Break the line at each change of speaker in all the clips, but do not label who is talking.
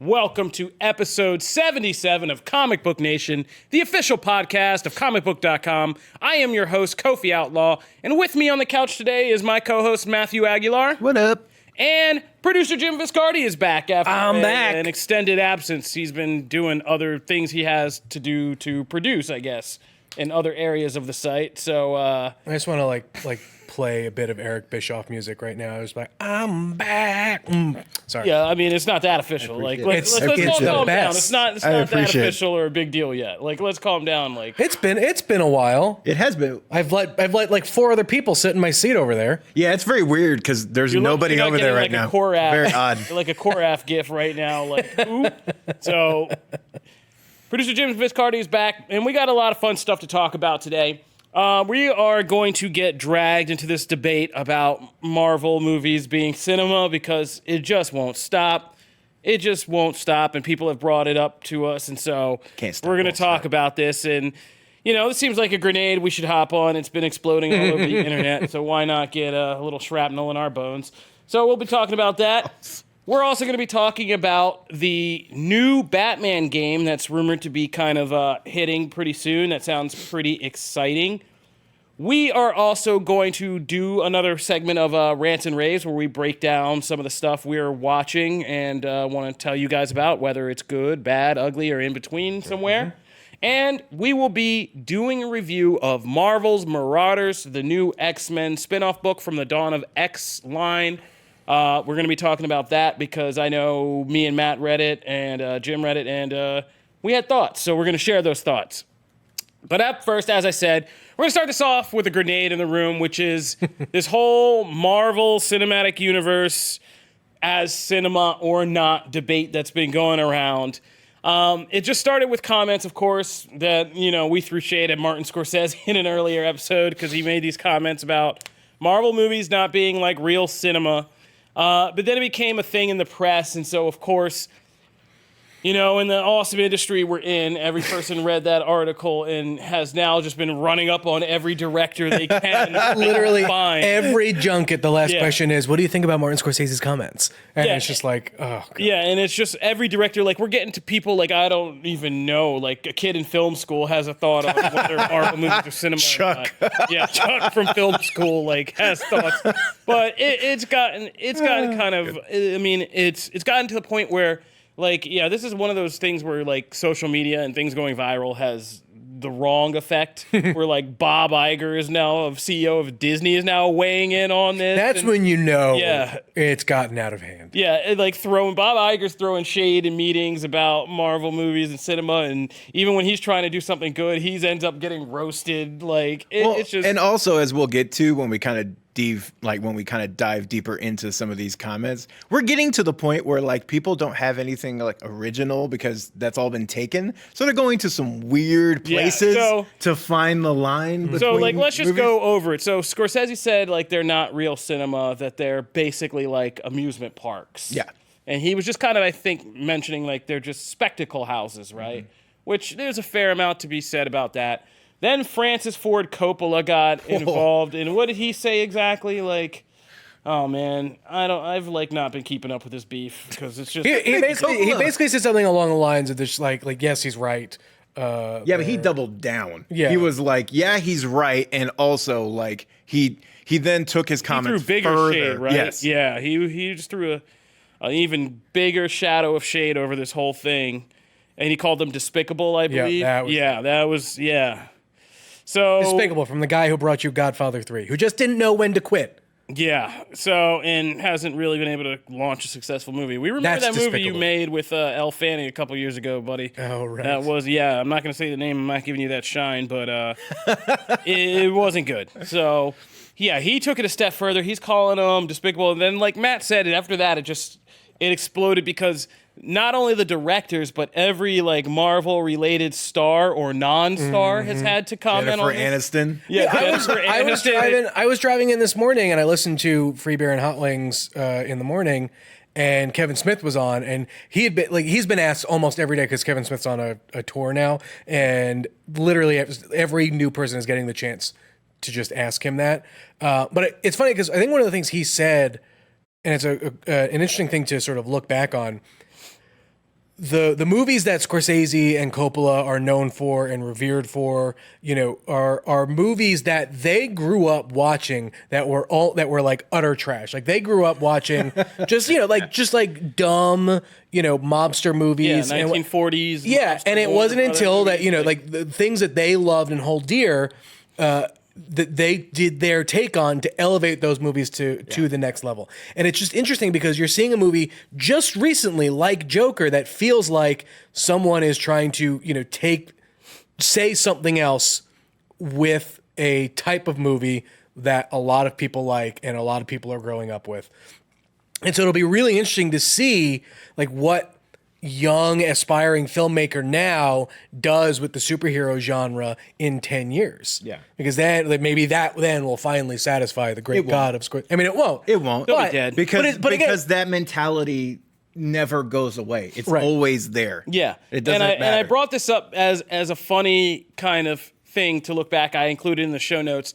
Welcome to episode 77 of Comic Book Nation, the official podcast of Comicbook.com. I am your host, Kofi Outlaw, and with me on the couch today is my co-host, Matthew Aguilar.
What up?
And producer Jim Viscardi is back after
back.
an extended absence. He's been doing other things he has to do to produce, I guess, in other areas of the site. So
I just want to like play a bit of Eric Bischoff music right now. It's like, I'm back. Sorry.
yeah, I mean, it's not that official. Like, let's
It's
calm
the
down.
best.
It's not that official or a big deal yet. Like, let's calm down. Like,
It's been a while.
It has been.
I've let like four other people sit in my seat over there.
Yeah, it's very weird because there's nobody over there right now. Very odd.
Like a Koraf gif right now. Like, ooh. So, producer Jim Viscardi is back, and we got a lot of fun stuff to talk about today. We are going to get dragged into this debate about Marvel movies being cinema because it just won't stop. It just won't stop, and people have brought it up to us, and so we're going to talk about this. And, you know, this seems like a grenade we should hop on. It's been exploding all over the internet, so why not get a little shrapnel in our bones? So we'll be talking about that. We're also going to be talking about the new Batman game that's rumored to be kind of hitting pretty soon. That sounds pretty exciting. We are also going to do another segment of Rants and Raves where we break down some of the stuff we're watching and want to tell you guys about, whether it's good, bad, ugly, or in between somewhere. And we will be doing a review of Marvel's Marauders, the new X-Men Spinoff book from the Dawn of X line. We're going to be talking about that because I know me and Matt read it and Jim read it, and we had thoughts, so we're going to share those thoughts. But up first, as I said, we're going to start this off with a grenade in the room, which is this whole Marvel Cinematic Universe as cinema or not debate that's been going around. It just started with comments, of course, that, you know, we threw shade at Martin Scorsese in an earlier episode because he made these comments about Marvel movies not being like real cinema. But then it became a thing in the press, and so, of course, you know, in the awesome industry we're in, every person read that article and has now just been running up on every director they can.
Literally
find.
every junket, the last question is, what do you think about Martin Scorsese's comments? And it's just like, oh, God.
Yeah, and it's just every director, like, we're getting to people, like, I don't even know. Like, a kid in film school has a thought on whether Marvel movies are cinema
Chuck.
or not. Yeah, Chuck from film school, like, has thoughts. But it's gotten kind of, I mean, it's gotten to the point where, like, yeah, this is one of those things where, like, social media and things going viral has the wrong effect. Where, like, Bob Iger is now, CEO of Disney, is now weighing in on this.
That's when you know
Yeah.
it's gotten out of hand.
Yeah, like Bob Iger's throwing shade in meetings about Marvel movies and cinema, and even when he's trying to do something good, he ends up getting roasted. Like, it's just...
And also, as we'll get to when we kind of dive deeper into some of these comments, we're getting to the point where, like, people don't have anything like original because that's all been taken. So they're going to some weird places to find the line.
So, like, let's just go over it. So Scorsese said, like, they're not real cinema, that they're basically like amusement parks.
Yeah.
And he was just kind of, I think, mentioning, like, they're just spectacle houses, right? Mm-hmm. Which there's a fair amount to be said about that. Then Francis Ford Coppola got involved, and what did he say exactly? Like, oh man, I've like not been keeping up with this beef because it's just
He basically said something along the lines of this, like yes, he's right.
But he doubled down.
Yeah.
He was like, yeah, he's right, and also like he then took his comments
threw bigger
further.
shade, right?
Yes.
Yeah, he just threw an even bigger shadow of shade over this whole thing, and he called them despicable, I believe. That was. So
despicable from the guy who brought you Godfather 3, who just didn't know when to quit.
Yeah, so, and hasn't really been able to launch a successful movie. We remember that movie you made with Elle Fanning a couple years ago, buddy.
Oh, right.
That was, I'm not going to say the name, I'm not giving you that shine, but it wasn't good. So, yeah, he took it a step further. He's calling them despicable. And then, like Matt said, after that, it exploded because not only the directors, but every like Marvel-related star or non-star has had to comment on this.
Aniston.
Yeah,
I was driving in this morning and I listened to Free Beer and Hot Wings in the morning, and Kevin Smith was on, and he's been asked almost every day because Kevin Smith's on a tour now, and literally every new person is getting the chance to just ask him that. But it's funny because I think one of the things he said, and it's an interesting thing to sort of look back on. the movies that Scorsese and Coppola are known for and revered for, are movies that they grew up watching that were like utter trash. Like they grew up watching just dumb, mobster movies.
Yeah, 1940s.
Yeah, and it wasn't until that, like the things that they loved and hold dear, that they did their take on to elevate those movies to the next level. And it's just interesting because you're seeing a movie just recently like Joker that feels like someone is trying to, say something else with a type of movie that a lot of people like and a lot of people are growing up with. And so it'll be really interesting to see like what young aspiring filmmaker now does with the superhero genre in 10 years.
Yeah.
Because then maybe that then will finally satisfy the great god of Scorsese. I mean, it won't.
It won't.
They'll be dead.
Because
again,
that mentality never goes away. It's
Right.
always there.
Yeah.
It doesn't
and I
matter.
brought this up as a funny kind of thing to look back. I included in the show notes.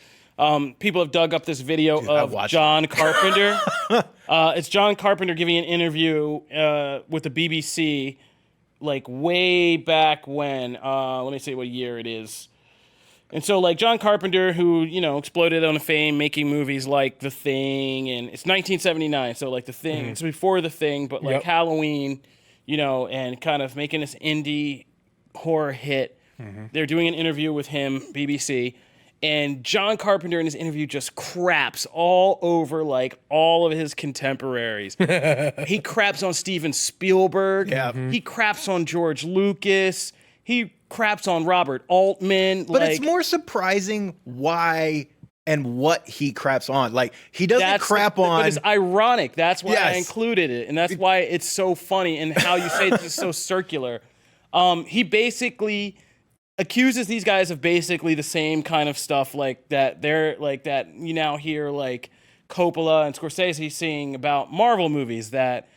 People have dug up this video of
watched
John Carpenter. It's John Carpenter giving an interview with the BBC, like way back when. Let me see what year it is. And so, like John Carpenter, who exploded on fame, making movies like The Thing, and it's 1979. So like The Thing, it's before The Thing, but like
Yep.
Halloween, and kind of making this indie horror hit. They're doing an interview with him, BBC. And John Carpenter in his interview just craps all over like all of his contemporaries. He craps on Steven Spielberg.
Yeah.
He craps on George Lucas. He craps on Robert Altman.
But it's more surprising why and what he craps on. Like he doesn't crap on.
But it's ironic. That's why I
Yes.
included it, and that's why it's so funny and how you say this is so circular. He basically accuses these guys of basically the same kind of stuff like that. They're like that. You now hear like Coppola and Scorsese sing about Marvel movies that.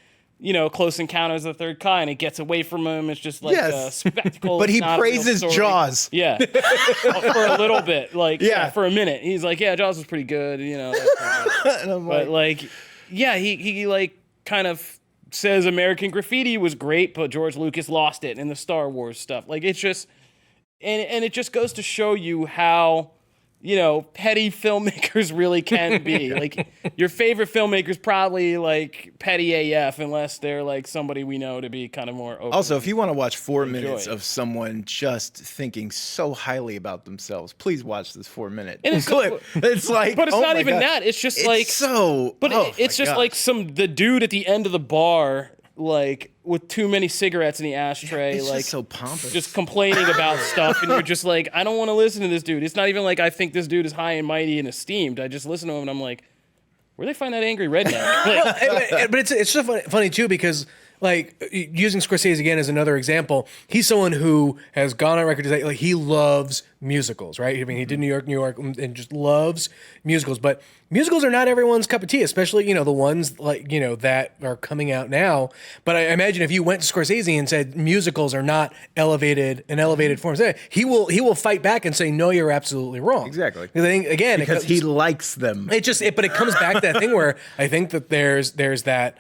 Close Encounters of the Third Kind. It gets away from him. It's just like a
Yes.
spectacle.
But
It's
he
not a real
praises
story.
Jaws.
Yeah, for a little bit,
Yeah.
for a minute. He's like, yeah, Jaws was pretty good, that kind of thing.
And I'm
But
like,
he like kind of says American Graffiti was great, but George Lucas lost it in the Star Wars stuff. Like it's just, and it just goes to show you how. Petty filmmakers really can be. Like, your favorite filmmaker's probably, like, petty AF, unless they're, like, somebody we know to be kind of more open.
also, if you want to watch 4 minutes
it.
of someone just thinking so highly about themselves, please watch this 4-minute
And it's
clip. It's like,
But it's
oh
not
my
even
God.
that. It's just,
It's
like...
so...
But
oh
it's
my
just,
gosh.
like, the dude at the end of the bar, like, with too many cigarettes in the ashtray,
It's
like...
just so pompous.
Just complaining about stuff, and you're just like, I don't want to listen to this dude. It's not even like I think this dude is high and mighty and esteemed. I just listen to him, and I'm like, where'd they find that angry redneck? Like,
but it's so funny too because like using Scorsese again as another example, he's someone who has gone on record to say like he loves musicals, right? I mean, he did New York, and just loves musicals. But musicals are not everyone's cup of tea, especially the ones like that are coming out now. But I imagine if you went to Scorsese and said musicals are not elevated forms, he will fight back and say no, you're absolutely wrong.
Exactly.
Because I think again
because he likes them.
but it comes back to that thing where I think that there's that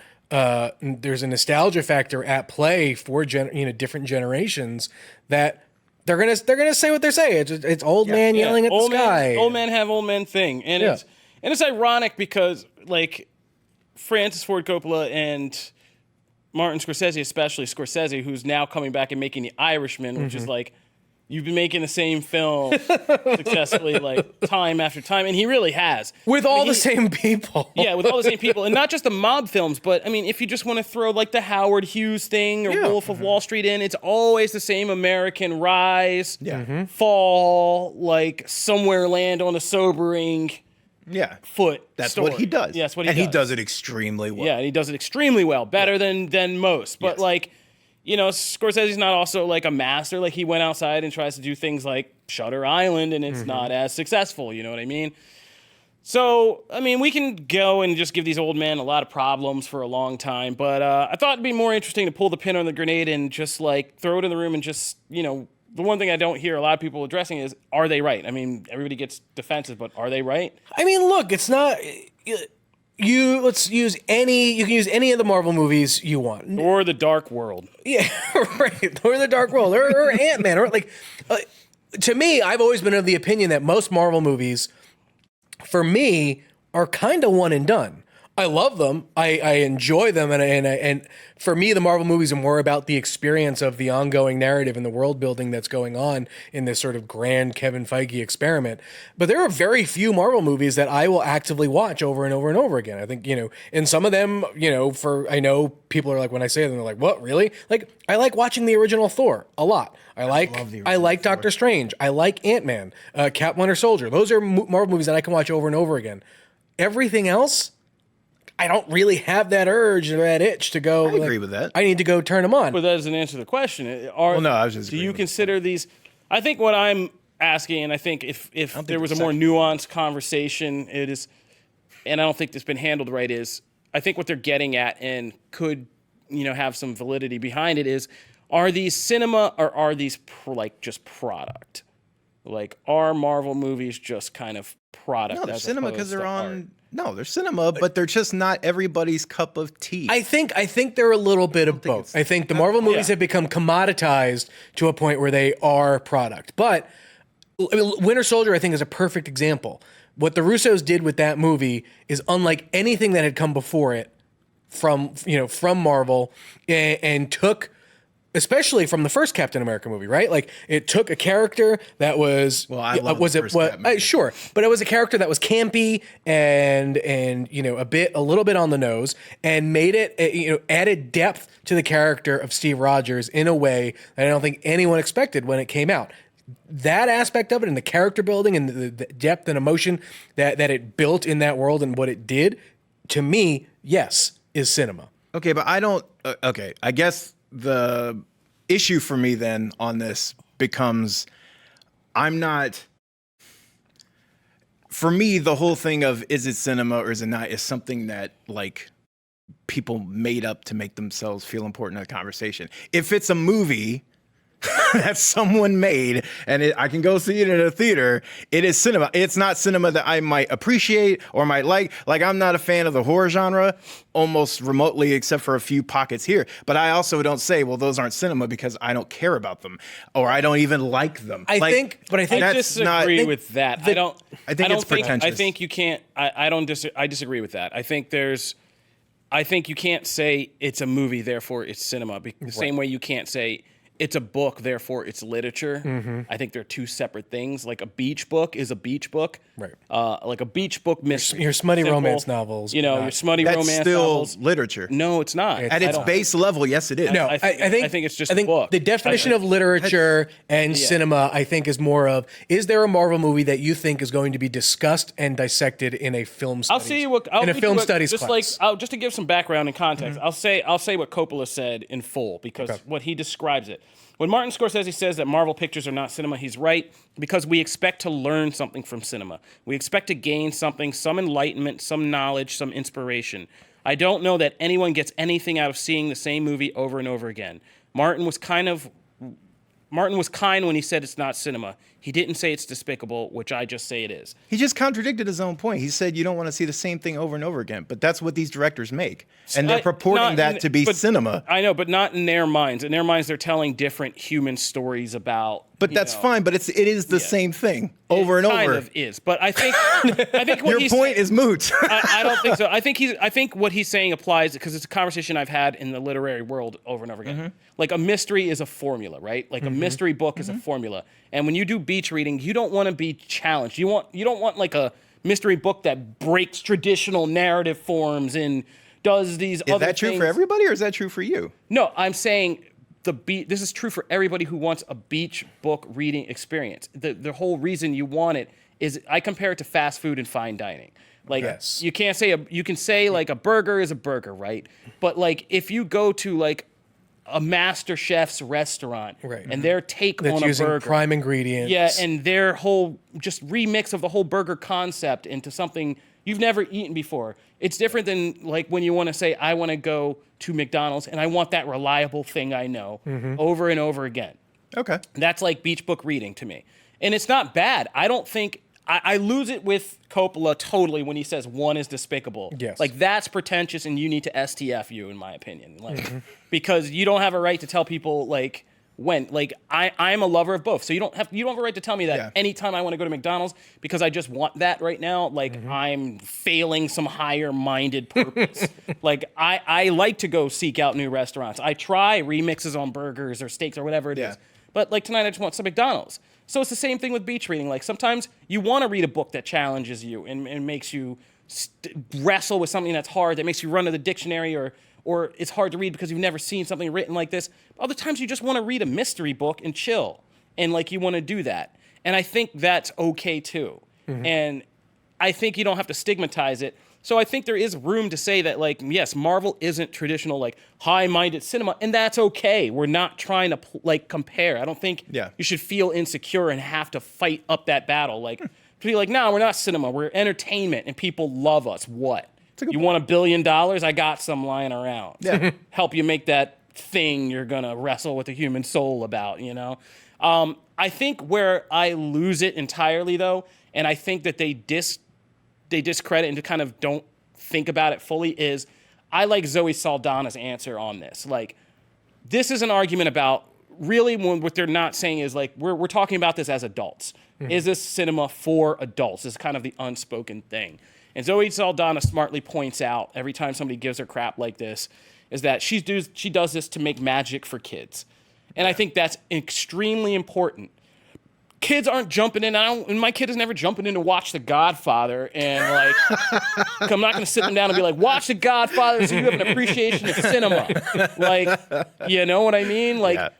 there's a nostalgia factor at play for different generations that they're gonna say what they're saying. It's old man yelling at the sky.
Old man have old man thing, and it's ironic because like Francis Ford Coppola and Martin Scorsese, especially Scorsese, who's now coming back and making The Irishman, which is like. You've been making the same film successfully, like time after time, and he really has
With all the same people.
Yeah, with all the same people, and not just the mob films, but I mean, if you just want to throw like the Howard Hughes thing or Wolf of Wall Street in, it's always the same American rise, fall, like somewhere land on a sobering foot.
That's
story.
what he does.
Yeah, that's what he does.
And he does it extremely well.
Yeah, and he does it extremely well, better than most. But like, Scorsese's not also like a master. Like he went outside and tries to do things like Shutter Island, and it's not as successful. You know what I mean? So, I mean, we can go and just give these old men a lot of problems for a long time, but I thought it'd be more interesting to pull the pin on the grenade and just like throw it in the room and just, the one thing I don't hear a lot of people addressing is, are they right? I mean, everybody gets defensive, but are they right?
I mean, look, it's not. let's use any. You can use any of the Marvel movies you want,
or the Dark World.
Yeah, right. Or the Dark World, or Ant-Man, or like. To me, I've always been of the opinion that most Marvel movies, for me, are kind of one and done. I love them. I enjoy them, and for me, the Marvel movies are more about the experience of the ongoing narrative and the world building that's going on in this sort of grand Kevin Feige experiment. But there are very few Marvel movies that I will actively watch over and over and over again. I think, and some of them, I know people are like, when I say them, they're like, what, really? Like, I like watching the original Thor a lot. I like Doctor Strange. I like Ant-Man, Cap Winter Soldier. Those are Marvel movies that I can watch over and over again. Everything else, I don't really have that urge or that itch to go.
I agree with that.
I need to go turn them on.
But that doesn't answer the question.
No, I was just.
Do you consider these? I think what I'm asking, and I think if there was a more nuanced conversation, it is, and I don't think it's been handled right. Is I think what they're getting at and could have some validity behind it is, are these cinema or are these just product? Like, are Marvel movies just kind of product?
No, they're cinema because they're on. Art? No, they're cinema, but they're just not everybody's cup of tea.
I think they're a little bit of both. I think the Marvel movies have become commoditized to a point where they are product. But Winter Soldier, I think, is a perfect example. What the Russos did with that movie is unlike anything that had come before it from Marvel, and took. Especially from the first Captain America movie, right? Like, it took a character that was sure, but it was a character that was campy and a little bit on the nose, and made it added depth to the character of Steve Rogers in a way that I don't think anyone expected when it came out. That aspect of it, and the character building and the depth and emotion that it built in that world and what it did, to me, yes, is cinema.
Okay, but I don't. Okay, I guess. The issue for me then on this becomes for me, the whole thing of is it cinema or is it not is something that like people made up to make themselves feel important in a conversation. If it's a movie that someone made and I can go see it in a theater, it is cinema. It's not cinema that I might appreciate or might like. Like, I'm not a fan of the horror genre almost remotely, except for a few pockets here. But I also don't say, well, those aren't cinema because I don't care about them or I don't even like them.
I disagree with that. I think it's pretentious. I think you can't. I disagree with that. I think you can't say it's a movie, therefore it's cinema. The same way you can't say it's a book, therefore it's literature. Mm-hmm. I think they're two separate things. Like, a beach book is a beach book. Right. Like a beach book
your smutty romance novels.
Your smutty romance novels.
That's still literature.
No, it's not.
At its base level, yes, it is.
No,
I think it's just a book.
The definition of literature and cinema, I think, is more of, is there a Marvel movie that you think is going to be discussed and dissected in a film studies?
Class. Just to give some background and context, mm-hmm. I'll say what Coppola said in full, because what he describes it. When Martin Scorsese says that Marvel pictures are not cinema, he's right, because we expect to learn something from cinema. We expect to gain something, some enlightenment, some knowledge, some inspiration. I don't know that anyone gets anything out of seeing the same movie over and over again. Martin was kind when he said it's not cinema. He didn't say it's despicable, which I just say it is.
He just contradicted his own point. He said you don't want to see the same thing over and over again, but that's what these directors make. And they're purporting that to be cinema.
I know, but not in their minds. In their minds, they're telling different human stories about...
But that's fine, but it is the same thing over and over. It
kind of is, but I think what
your point is moot.
I don't think so. I think what he's saying applies, because it's a conversation I've had in the literary world over and over again. Mm-hmm. Like, a mystery is a formula, right? Like, a mystery book is a formula. And when you do beach reading, you don't want to be challenged. You don't want like a mystery book that breaks traditional narrative forms and does these other things.
Is that true for everybody, or is that true for you?
No, I'm saying this is true for everybody who wants a beach book reading experience. The whole reason you want it is, I compare it to fast food and fine dining. Like, you can say like a burger is a burger, right? But like, if you go to like a master chef's restaurant, right, and their take
that's
on a
using
burger,
prime ingredients,
and their whole just remix of the whole burger concept into something you've never eaten before. It's different than like when you want to say, I want to go to McDonald's and I want that reliable thing I know over and over again.
Okay.
That's like beach book reading to me. And it's not bad. I don't think I lose it with Coppola totally when he says one is despicable.
Yes.
Like, that's pretentious, and you need to STF you, in my opinion. Like, because you don't have a right to tell people, like, when. Like, I'm a lover of both. So you don't have a right to tell me that anytime I want to go to McDonald's because I just want that right now, like, I'm failing some higher-minded purpose. Like, I like to go seek out new restaurants. I try remixes on burgers or steaks or whatever it is. But, like, tonight I just want some McDonald's. So it's the same thing with beach reading. Like, sometimes you want to read a book that challenges you and makes you wrestle with something that's hard, that makes you run to the dictionary, or it's hard to read because you've never seen something written like this. Other times you just want to read a mystery book and chill, and, like, you want to do that. And I think that's okay, too. And I think you don't have to stigmatize it. So I think there is room to say that, like, yes, Marvel isn't traditional, like, high-minded cinema, and that's okay. We're not trying to, like, compare. I don't think you should feel insecure and have to fight up that battle. Like, to be like, no, we're not cinema. We're entertainment, and people love us. What? You want $1 billion? I got some lying around. Yeah. Help you make that thing you're going to wrestle with the human soul about, you know? I think where I lose it entirely, though, and I think that they discredit and kind of don't think about it fully, is I like Zoe Saldana's answer on this. Like, this is an argument about really what they're not saying is, like, we're talking about this as adults. Is this cinema for adults? This is kind of the unspoken thing. And Zoe Saldana smartly points out every time somebody gives her crap like this is that she does this to make magic for kids. And I think that's extremely important. Kids aren't jumping in. And my kid is never jumping in to watch The Godfather. And, like, I'm not going to sit them down and be like, watch The Godfather so you have an appreciation of cinema. Like, you know what I mean? Like,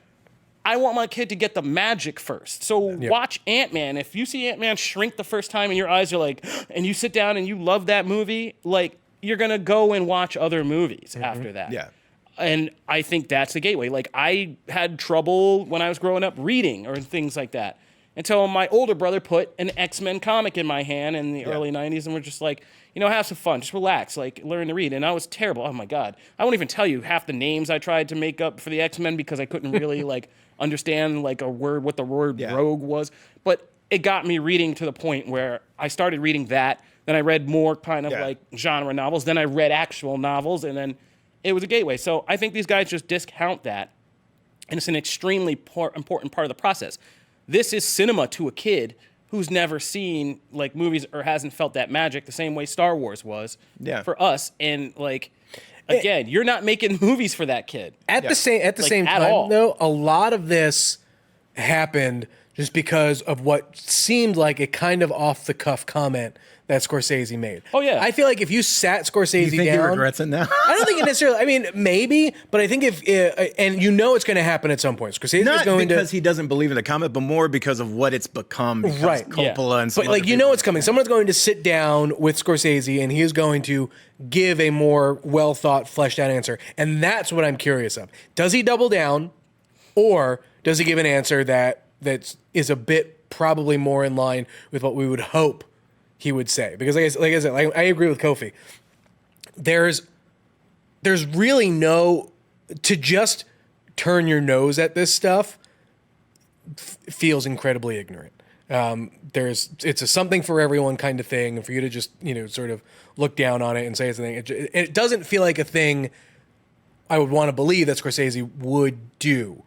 I want my kid to get the magic first. So watch Ant-Man. If you see Ant-Man shrink the first time and your eyes are like, and you sit down and you love that movie, like, you're going to go and watch other movies after that. Yeah. And I think that's the gateway. Like, I had trouble when I was growing up reading or things like that, until my older brother put an X-Men comic in my hand in the early 90s, and we're just like, you know, have some fun, just relax, like, learn to read. And I was terrible. Oh, my God. I won't even tell you half the names I tried to make up for the X-Men because I couldn't really, like, understand, like, what the word rogue was. But it got me reading to the point where I started reading that. Then I read more kind of, like, genre novels. Then I read actual novels, and then it was a gateway. So I think these guys just discount that, and it's an extremely important part of the process. This is cinema to a kid who's never seen, like, movies or hasn't felt that magic the same way Star Wars was for us. And, like, again, you're not making movies for that kid.
At the same time, though, a lot of this happened just because of what seemed like a kind of off-the-cuff comment that Scorsese made.
Oh, yeah.
I feel like if you sat Scorsese
you think
down...
he regrets it now?
I don't think it necessarily... I mean, maybe, but I think if... and you know it's going to happen at some point. Scorsese is going
Not because he doesn't believe in the comic, but more because of what it's become. Because Coppola and some
But, like, you know it's coming. Someone's going to sit down with Scorsese, and he is going to give a more well-thought, fleshed-out answer. And that's what I'm curious of. Does he double down, or does he give an answer that is a bit probably more in line with what we would hope he would say? Because like I said, I agree with Kofi. There's really no, to just turn your nose at this stuff feels incredibly ignorant. It's a something for everyone kind of thing, and for you to just, you know, sort of look down on it and say it's a thing. It doesn't feel like a thing I would want to believe that Scorsese would do.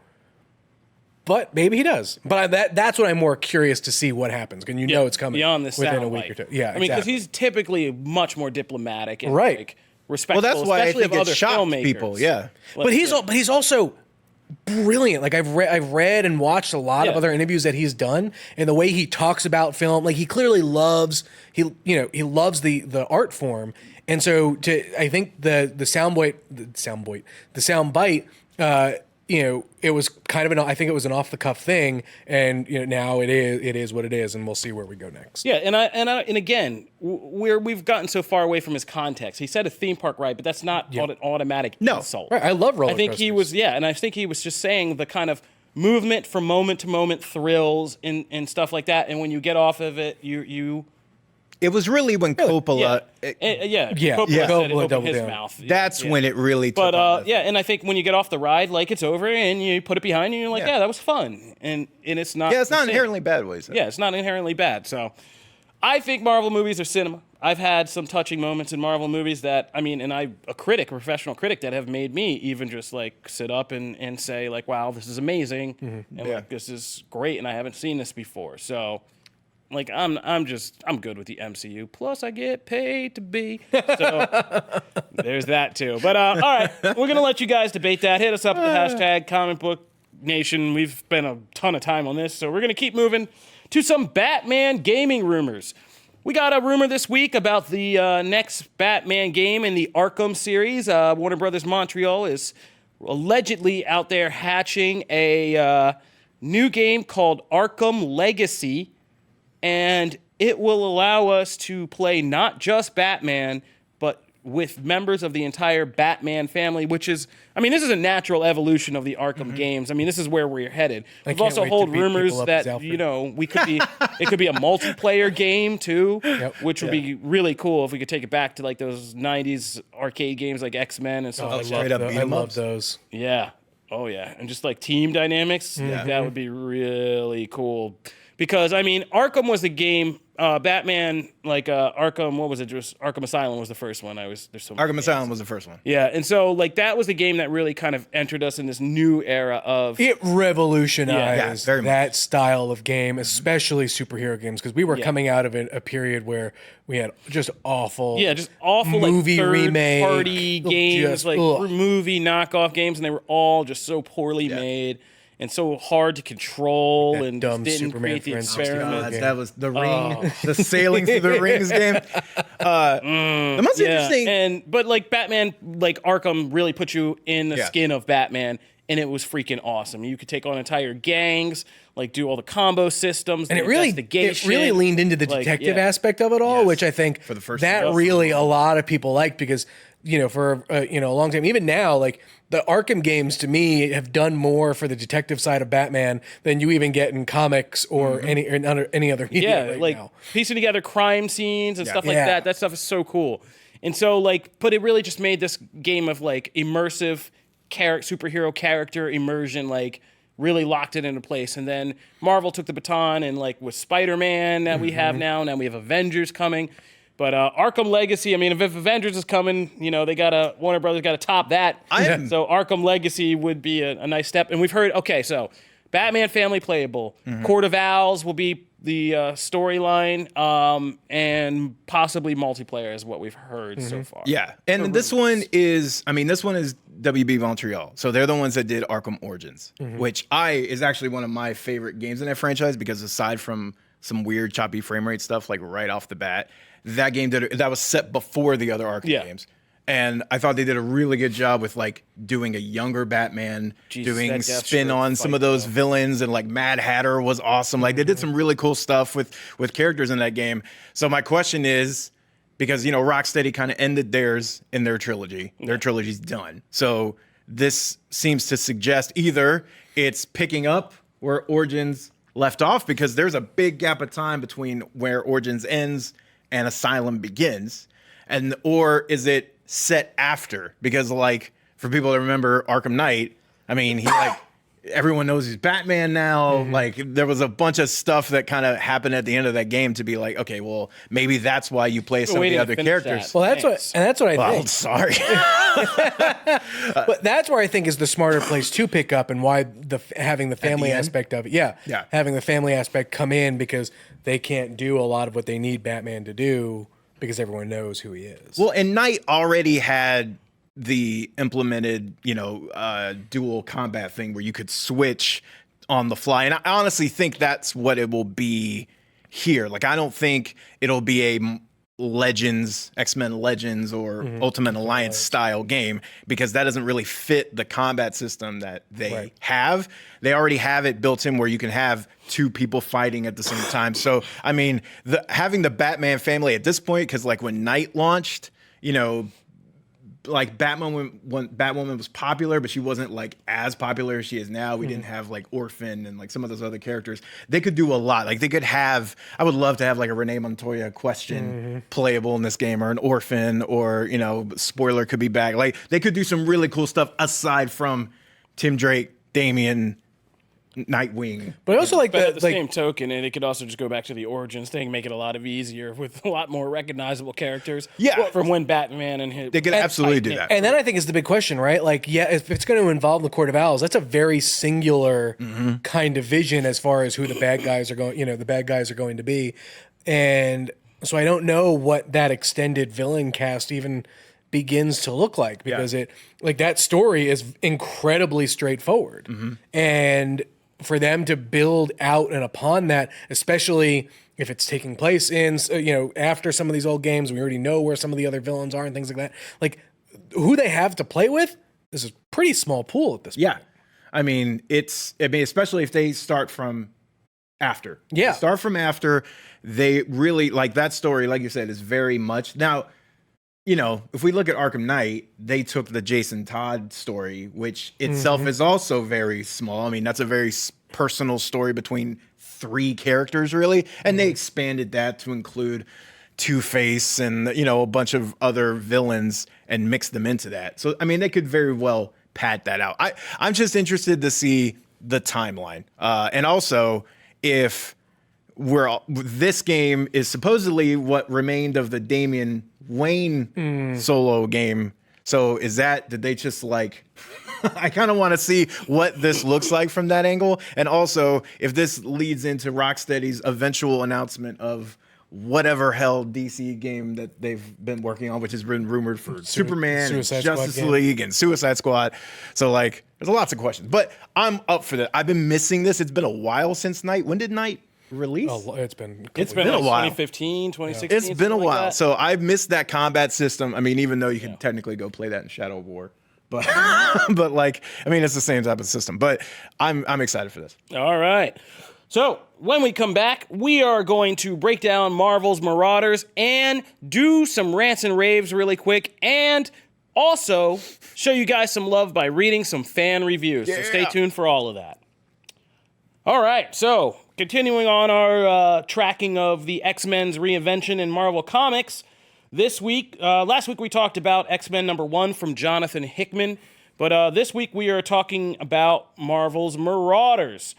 But maybe he does. But that's what I'm more curious to see what happens. And you know it's coming
beyond this
within a week or two. Yeah,
I mean, because he's typically much more diplomatic and like, respectful.
Well, that's why I think
it
shocked people. Yeah,
but he's also brilliant. Like, I've read and watched a lot of other interviews that he's done, and the way he talks about film, like, he clearly loves the art form. And so I think the soundbite. You know, it was kind of I think it was an off the cuff thing, and, you know, now it is what it is, and we'll see where we go next.
Yeah, and again, we've gotten so far away from his context. He said a theme park ride, but that's not an automatic insult.
Right, I love roller coasters.
I think he was and I think he was just saying the kind of movement from moment to moment thrills and stuff like that. And when you get off of it, you.
It was really when Coppola...
Coppola opened his mouth.
That's when it really took
off. And I think when you get off the ride, like, it's over, and you put it behind you, and you're like, that was fun. And it's not...
Yeah, it's not inherently bad, what he said.
Yeah, it's not inherently bad. So, I think Marvel movies are cinema. I've had some touching moments in Marvel movies that, I mean, and a professional critic that have made me even just like sit up and say like, wow, this is amazing. And like, this is great. And I haven't seen this before. So like, I'm good with the MCU. Plus I get paid to be. So there's that too. But all right, we're going to let you guys debate that. Hit us up at the hashtag Comic Book Nation. We've spent a ton of time on this. So we're going to keep moving to some Batman gaming rumors. We got a rumor this week about the next Batman game in the Arkham series. Warner Brothers Montreal is allegedly out there hatching a new game called Arkham Legacy, and it will allow us to play not just Batman, but with members of the entire Batman family, which is, I mean, this is a natural evolution of the Arkham games. I mean, this is where we're headed. We've also heard rumors that, you know, it could be a multiplayer game too, which would be really cool if we could take it back to like those 90s arcade games like X-Men and stuff like that.
I love those.
Yeah. Oh yeah. And just like team dynamics, that would be really cool. Because, I mean, Arkham was the game, Batman, like Arkham, what was it? Just Arkham Asylum was the first one.
Arkham Asylum was the first one.
Yeah, and so, like, that was the game that really kind of entered us in this new era of...
It revolutionized
very much.
that style of game, especially superhero games, because we were coming out of a period where we had just awful...
Yeah, just awful,
movie
like,
remake,
third-party games,
just,
like, movie knockoff games, and they were all just so poorly made. And so hard to control,
That
and
dumb
just didn't
Superman
create the
for instance.
experiment.
God,
That was the ring, the sailing through the rings game. The most interesting,
but like Batman, like Arkham, really put you in the skin of Batman, and it was freaking awesome. You could take on entire gangs, like do all the combo systems,
and it really leaned into the detective aspect of it all, which I think
for the first
that really a lot of people liked because for a long time, even now, like the Arkham games to me have done more for the detective side of Batman than you even get in comics or any other media right now.
Piecing together crime scenes and stuff like that. That stuff is so cool. And so but it really just made this game of like immersive superhero character immersion, like really locked it into place. And then Marvel took the baton and like with Spider-Man that we have now we have Avengers coming. But Arkham Legacy, I mean, if Avengers is coming, Warner Brothers got to top that. So Arkham Legacy would be a nice step. And we've heard, so Batman family playable. Court of Owls will be the storyline, and possibly multiplayer is what we've heard so far.
Yeah, and this one is WB Montreal. So they're the ones that did Arkham Origins, which is actually one of my favorite games in that franchise because aside from some weird choppy frame rate stuff, like right off the bat, that game that was set before the other Arkham games. And I thought they did a really good job with like doing a younger Batman, doing spin on some of those villains, and like Mad Hatter was awesome. Like they did some really cool stuff with characters in that game. So my question is, because Rocksteady kind of ended theirs in their trilogy. Their trilogy's done. So this seems to suggest either it's picking up where Origins left off, because there's a big gap of time between where Origins ends and Asylum begins, or is it set after? Because like for people that remember Arkham Knight, I mean everyone knows he's Batman now. Like there was a bunch of stuff that kind of happened at the end of that game to be like, okay, well maybe that's why you play some of the other characters.
Well, that's what I think.
Sorry.
But that's where I think is the smarter place to pick up, and why having the family aspect of it. Having the family aspect come in, because they can't do a lot of what they need Batman to do because everyone knows who he is.
Well, and Knight already had the implemented, dual combat thing where you could switch on the fly. And I honestly think that's what it will be here. Like, I don't think it'll be a Legends, X-Men Legends or Ultimate Alliance style game, because that doesn't really fit the combat system that they have. They already have it built in where you can have two people fighting at the same time. So, I mean, having the Batman family at this point, because like when Knight launched, like Batwoman was popular, but she wasn't like as popular as she is now. We didn't have like Orphan and like some of those other characters. They could do a lot. Like they could have, I would love to have like a Renee Montoya question playable in this game, or an Orphan, or, Spoiler could be back. Like they could do some really cool stuff aside from Tim Drake, Damian, Nightwing.
But I also like
But
that.
at the
Like,
same token, and it could also just go back to the origins thing, make it a lot easier with a lot more recognizable characters.
Yeah.
From when Batman and his
They could absolutely do that.
and then I think is the big question, right? Like, yeah, if it's going to involve the Court of Owls, that's a very singular kind of vision as far as who the bad guys are going. The bad guys are going to be, and so I don't know what that extended villain cast even begins to look like because that story is incredibly straightforward, and for them to build out and upon that, especially if it's taking place in after some of these old games, we already know where some of the other villains are and things like that. Like who they have to play with, this is a pretty small pool at this point.
Yeah. I mean, especially if they start from after.
Yeah.
Start from after. They really, like that story, like you said, is very much. Now, if we look at Arkham Knight, they took the Jason Todd story, which itself is also very small. I mean, that's a very personal story between 3 characters, really. And they expanded that to include Two-Face and, a bunch of other villains and mixed them into that. So, I mean, they could very well pad that out. I'm just interested to see the timeline. And also, if this game is supposedly what remained of the Damian Wayne solo game. So did they just I kind of want to see what this looks like from that angle. And also if this leads into Rocksteady's eventual announcement of whatever hell DC game that they've been working on, which has been rumored for Superman, and Justice League, and Suicide Squad. So there's lots of questions, but I'm up for that. I've been missing this. It's been a while since Night. When did Night release?
It's been
a while. 2015, 2016.
It's been a while. So I've missed that combat system. I mean, even though you can technically go play that in Shadow of War, but it's the same type of system. But I'm excited for this.
All right. So when we come back, we are going to break down Marvel's Marauders and do some rants and raves really quick, and also show you guys some love by reading some fan reviews. So stay tuned for all of that. All right. So continuing on our tracking of the X-Men's reinvention in Marvel Comics, last week we talked about X-Men #1 from Jonathan Hickman, but this week we are talking about Marvel's Marauders,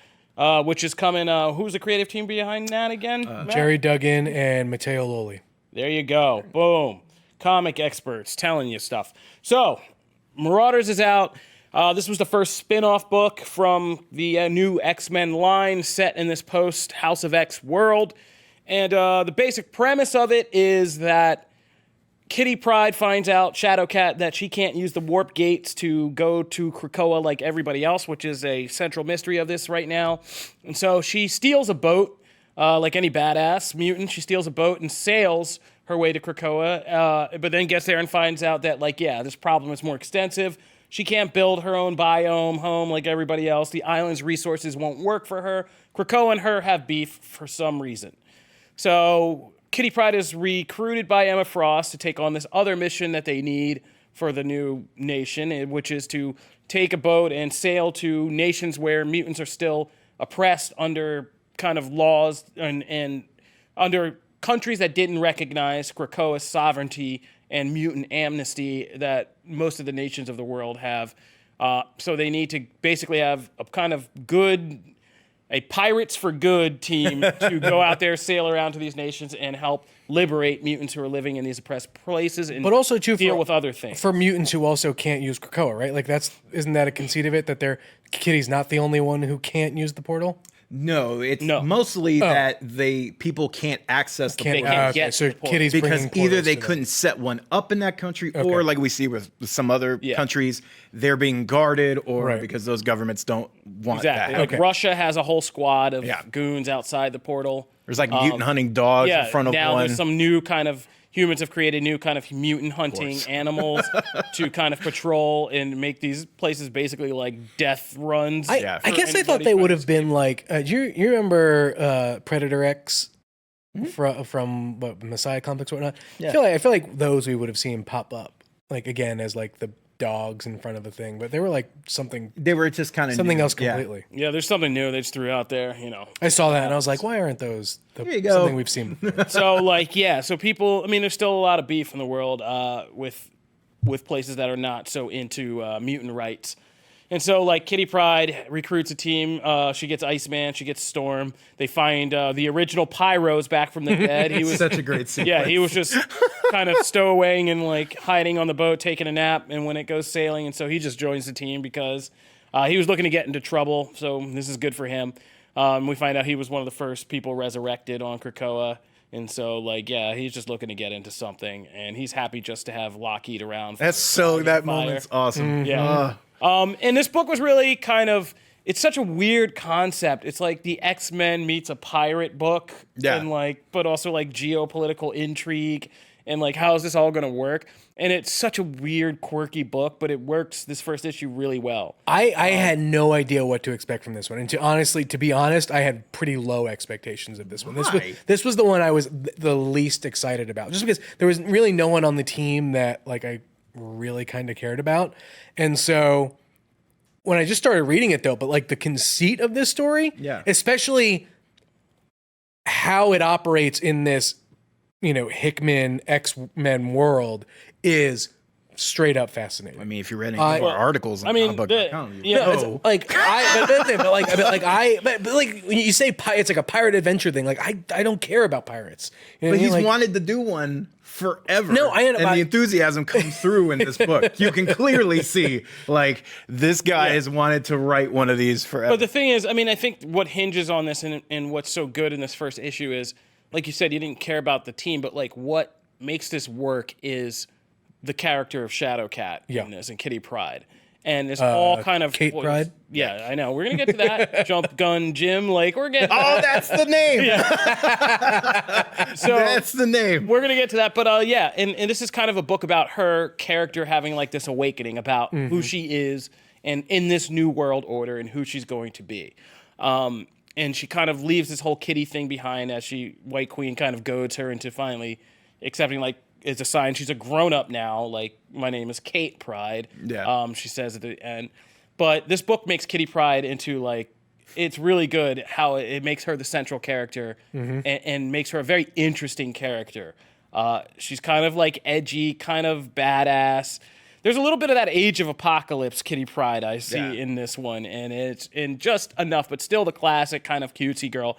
which is coming. Who's the creative team behind that again?
Jerry Duggan and Matteo Loli.
There you go. Boom. Comic experts telling you stuff. So, Marauders is out. This was the first spin-off book from the new X-Men line set in this post-House of X world. And the basic premise of it is that Kitty Pryde finds out, Shadowcat, that she can't use the warp gates to go to Krakoa like everybody else, which is a central mystery of this right now. And so she steals a boat, like any badass mutant. She steals a boat and sails her way to Krakoa, but then gets there and finds out that, this problem is more extensive. She can't build her own biome home like everybody else. The island's resources won't work for her. Krakoa and her have beef for some reason. So Kitty Pryde is recruited by Emma Frost to take on this other mission that they need for the new nation, which is to take a boat and sail to nations where mutants are still oppressed under kind of laws and under countries that didn't recognize Krakoa's sovereignty and mutant amnesty that most of the nations of the world have. So they need to basically have a kind of a pirates for good team to go out there, sail around to these nations, and help liberate mutants who are living in these oppressed places, and
but also too
deal with other things.
For mutants who also can't use Krakoa, right? Isn't that a conceit of it, that Kitty's not the only one who can't use the portal?
No, it's mostly that people can't access the portal.
They can't get
so
the portal.
Kitty's
Because
bringing
either
portals
they
to
couldn't set one up in that country, or like we see with some other countries, they're being guarded, or because those governments don't want that.
Like Russia has a whole squad of goons outside the portal.
There's mutant hunting dogs in front of
now
one.
There's some new kind of humans have created new kind of mutant hunting animals to kind of patrol and make these places basically like death runs.
I guess I thought they would have been like. Do you remember Predator X from what Messiah Complex or whatnot? Yeah. I feel like those we would have seen pop up again as the dogs in front of the thing, but they were something.
They were just kind of
something else completely.
Yeah, there's something new they just threw out there.
I saw that and I was like, why aren't those something we've seen before?
So so people. I mean, there's still a lot of beef in the world with places that are not so into mutant rights. And so, like, Kitty Pryde recruits a team. She gets Iceman. She gets Storm. They find the original Pyro's back from the dead. He was
Such a great sequence.
yeah, he was just kind of stowawaying and, like, hiding on the boat, taking a nap. And when it goes sailing, and so he just joins the team because he was looking to get into trouble. So this is good for him. We find out he was one of the first people resurrected on Krakoa. And so, like, yeah, he's just looking to get into something, and he's happy just to have Lockheed around.
That moment's awesome.
Yeah. And this book was really kind of, it's such a weird concept. It's like the X-Men meets a pirate book.
Yeah.
And like, but also like geopolitical intrigue and like, how is this all going to work? And it's such a weird, quirky book, but it works this first issue really well.
I had no idea what to expect from this one. And to be honest, I had pretty low expectations of this one. This was the one I was the least excited about, just because there was really no one on the team that like I really kind of cared about. And so when I just started reading it though, but like the conceit of this story, especially how it operates in this, Hickman X-Men world is straight up fascinating.
I mean, if you read any more articles on Comicbook.com,
but when you say it's like a pirate adventure thing, like I don't care about pirates.
But he's wanted to do one forever.
No,
and the enthusiasm comes through in this book. You can clearly see, like, this guy has wanted to write one of these forever.
But the thing is, I mean, I think what hinges on this and what's so good in this first issue is, like you said, you didn't care about the team, but like what makes this work is the character of Shadowcat in this and Kitty Pryde. And it's all kind of
Kate Pryde.
Yeah, I know. We're gonna get to that. Jump Gun Jim. Like we're getting.
Oh, that's the name.
So
that's the name.
We're gonna get to that, but and this is kind of a book about her character having like this awakening about who she is and in this new world order and who she's going to be. And she kind of leaves this whole Kitty thing behind as White Queen kind of goads her into finally accepting, like, as a sign she's a grown-up now, like, my name is Kate Pryde.
Yeah.
She says at the end. But this book makes Kitty Pryde into, like, it's really good how it makes her the central character and makes her a very interesting character. She's kind of, like, edgy, kind of badass. There's a little bit of that Age of Apocalypse Kitty Pryde I see in this one, and it's in just enough, but still the classic kind of cutesy girl.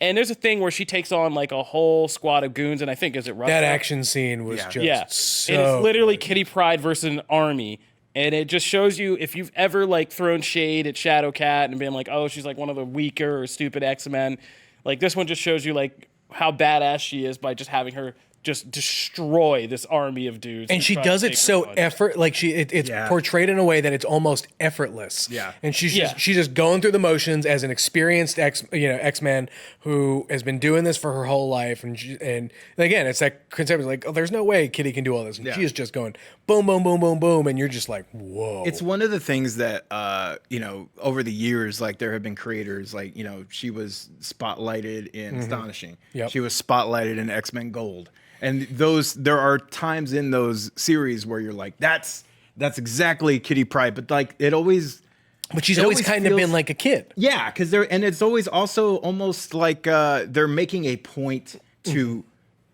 And there's a thing where she takes on like a whole squad of goons, and I think, is it Russia?
That action scene was just so
and it's literally
good.
Kitty Pryde versus an army, and it just shows you if you've ever like thrown shade at Shadowcat and been like, oh, she's like one of the weaker or stupid X-Men. Like this one just shows you like how badass she is by just having her just destroy this army of dudes.
And she does it so it's portrayed in a way that it's almost effortless.
Yeah.
And she's just going through the motions as an experienced X-Man who has been doing this for her whole life. And again, it's that concept of like, oh, there's no way Kitty can do all this. And she is just going boom, boom, boom, boom, boom. And you're just like, whoa.
It's one of the things that, over the years, like there have been creators, like, she was spotlighted in Astonishing.
Yep.
She was spotlighted in X-Men Gold. And there are times in those series where you're like, that's exactly Kitty Pryde, but like
but she's always kind of been like a kid.
Yeah, because it's always also almost like they're making a point to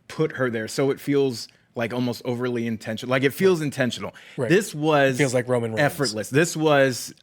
put her there, so it feels like almost overly intentional. Like it feels intentional.
Right.
This feels
like Roman Reigns.
Effortless. This is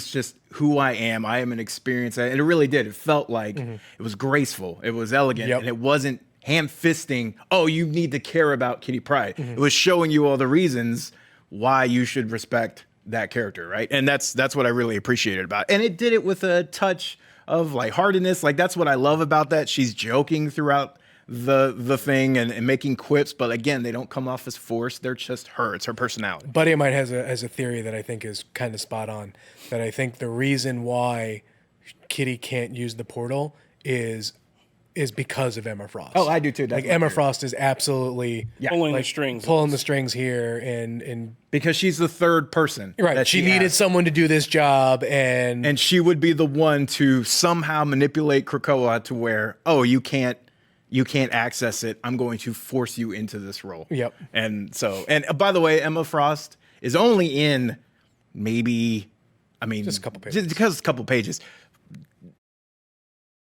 just who I am. I am an experience, and it really did. It felt like it was graceful. It was elegant, and it wasn't ham-fisting, oh, you need to care about Kitty Pryde. It was showing you all the reasons why you should respect that character, right? And that's what I really appreciated about it. And it did it with a touch of lightheartedness. Like that's what I love about that. She's joking throughout the thing and making quips, but again, they don't come off as forced. They're just her. It's her personality.
Buddy of mine has a theory that I think is kind of spot on. That I think the reason why Kitty can't use the portal is because of Emma Frost.
Oh, I do too.
Like Emma Frost is absolutely
pulling the
strings here, and
because she's the third person.
Right.
That
she needed someone to do this job, and
she would be the one to somehow manipulate Krakoa to where, oh, you can't access it. I'm going to force you into this role.
Yep.
And by the way, Emma Frost is only in just a couple pages.